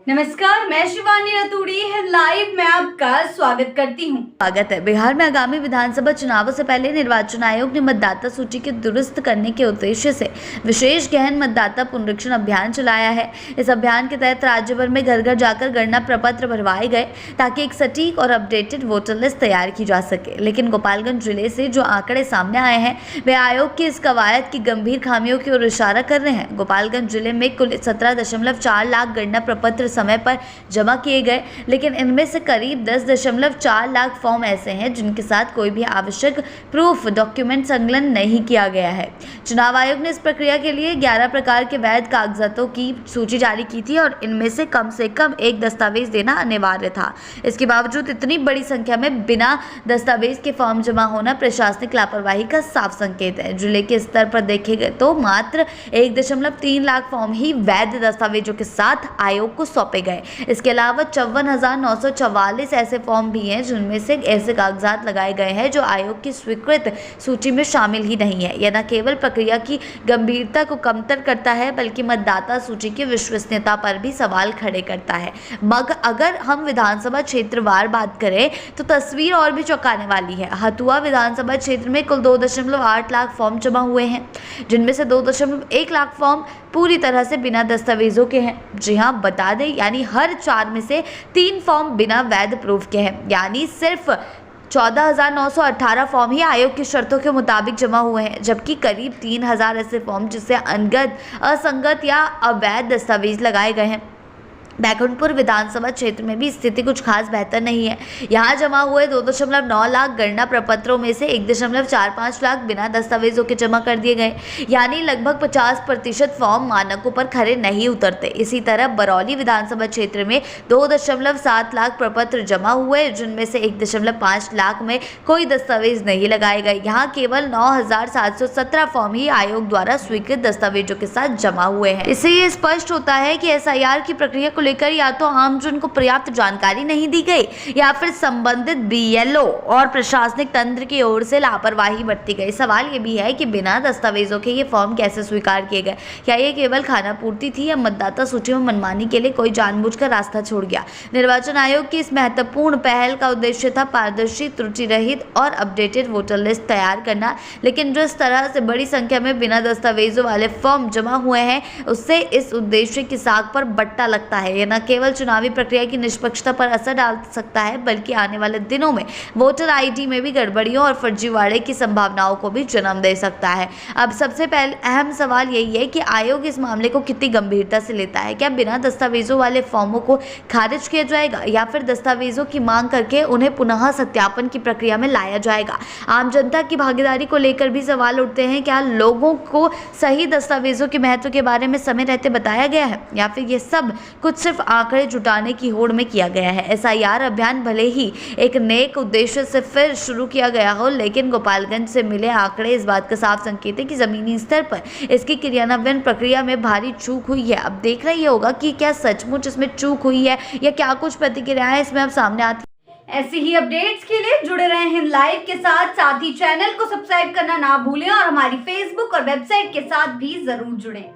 नमस्कार, मैं शिवानी रतूड़ी लाइव में आपका स्वागत करती हूं। स्वागत है। बिहार में आगामी विधानसभा चुनावों से पहले निर्वाचन आयोग ने मतदाता सूची के दुरुस्त करने के उद्देश्य से विशेष गहन मतदाता पुनरीक्षण अभियान चलाया है। इस अभियान के तहत राज्य भर में घर घर जाकर गणना प्रपत्र भरवाए गए ताकि एक सटीक और अपडेटेड वोटर लिस्ट तैयार की जा सके। लेकिन गोपालगंज जिले से जो आंकड़े सामने आए हैं वे आयोग की इस कवायद की गंभीर खामियों की ओर इशारा कर रहे हैं। गोपालगंज जिले में कुल 17.4 लाख गणना प्रपत्र समय पर जमा किए गए, लेकिन इनमें से करीब 10.4 लाख फॉर्म ऐसे हैं जिनके साथ कोई भी आवश्यक प्रूफ डॉक्यूमेंट संकलन नहीं किया गया है। चुनाव आयोग ने इस प्रक्रिया के लिए 11 प्रकार के वैध कागजातों की सूची जारी की थी और इनमें से कम एक दस्तावेज देना अनिवार्य था। इसके बावजूद इतनी बड़ी संख्या में बिना दस्तावेज के फॉर्म जमा होना प्रशासनिक लापरवाही का साफ संकेत है। जिले के स्तर पर देखे गए तो मात्र 1.3 लाख फॉर्म ही वैध दस्तावेजों के साथ आयोग को सौंपे गए। इसके अलावा 54,944 ऐसे फॉर्म भी हैं जिनमें से ऐसे कागजात लगाए गए हैं जो आयोग की स्वीकृत सूची में शामिल ही नहीं है। यह न केवल प्रक्रिया की गंभीरता को कमतर करता है बल्कि मतदाता सूची की विश्वसनीयता पर भी सवाल खड़े करता है। मगर अगर हम विधानसभा क्षेत्रवार बात करें तो तस्वीर और भी चौंकाने वाली है। हथुआ विधानसभा क्षेत्र में कुल 2.8 लाख फॉर्म जमा हुए हैं, जिनमें से 2.1 लाख फॉर्म पूरी तरह से बिना दस्तावेजों के हैं। जी हाँ, बता दें यानी हर 4 में से 3 फॉर्म बिना वैध प्रूफ के हैं। यानी सिर्फ 14,918 फॉर्म ही आयोग की शर्तों के मुताबिक जमा हुए हैं, जबकि करीब 3,000 ऐसे फॉर्म जिससे अनगत, असंगत या अवैध दस्तावेज लगाए गए हैं। बैकुंठपुर विधानसभा क्षेत्र में भी स्थिति कुछ खास बेहतर नहीं है। यहाँ जमा हुए 2.9 लाख गणना प्रपत्रों में से 1.45 लाख बिना दस्तावेजों के जमा कर दिए गए, यानी लगभग 50% फॉर्म मानकों पर खरे नहीं उतरते। इसी तरह बरौली विधानसभा क्षेत्र में 2.7 लाख प्रपत्र जमा हुए, जिनमें से 1.5 लाख में कोई दस्तावेज नहीं लगाए गए। यहाँ केवल 9,717 फॉर्म ही आयोग द्वारा स्वीकृत दस्तावेजों के साथ जमा हुए हैं। इससे ये स्पष्ट होता है कि SIR की प्रक्रिया को लेकर या तो आमजन को पर्याप्त जानकारी नहीं दी गई या फिर संबंधित BLO और प्रशासनिक तंत्र की ओर से लापरवाही बरती गई। सवाल ये भी है कि बिना दस्तावेजों के ये फॉर्म कैसे स्वीकार किए गए? क्या ये केवल खाना पूर्ति थी या मतदाता सूची में मनमानी के लिए कोई जानबूझकर रास्ता छोड़ गया? निर्वाचन आयोग की इस महत्वपूर्ण पहल का उद्देश्य था पारदर्शी, त्रुटि रहित और अपडेटेड वोटर लिस्ट तैयार करना, लेकिन जिस तरह से बड़ी संख्या में बिना दस्तावेजों वाले फॉर्म जमा हुए हैं उससे इस उद्देश्य की साख पर बट्टा लगता है। यह न केवल चुनावी प्रक्रिया की निष्पक्षता पर असर डाल सकता है बल्कि आने वाले दिनों में वोटर ID में भी गड़बड़ियों और फर्जीवाड़े की संभावनाओं को भी जन्म दे सकता है। अब सबसे पहले अहम सवाल यही है कि आयोग इस मामले को कितनी गंभीरता से लेता है। क्या बिना दस्तावेजों वाले फॉर्मों को खारिज किया जाएगा या फिर दस्तावेजों की मांग करके उन्हें पुनः सत्यापन की प्रक्रिया में लाया जाएगा? आम जनता की भागीदारी को लेकर भी सवाल उठते हैं। क्या लोगों को सही दस्तावेजों के महत्व के बारे में समय रहते बताया गया है या फिर ये सब कुछ सिर्फ आंकड़े जुटाने की होड़ में किया गया है? SIR अभियान भले ही एक नेक उद्देश्य से फिर शुरू किया गया हो, लेकिन गोपालगंज से मिले आंकड़े इस बात का साफ संकेत है कि जमीनी स्तर पर इसकी क्रियान्वयन प्रक्रिया में भारी चूक हुई है। अब देखना ये होगा कि क्या सचमुच इसमें चूक हुई है या क्या कुछ प्रतिक्रियाएं इसमें अब सामने आती। ऐसी ही अपडेट्स के लिए जुड़े रहे हैं लाइव के साथ ही चैनल को सब्सक्राइब करना ना भूलें और हमारी Facebook और वेबसाइट के साथ भी जरूर जुड़ें।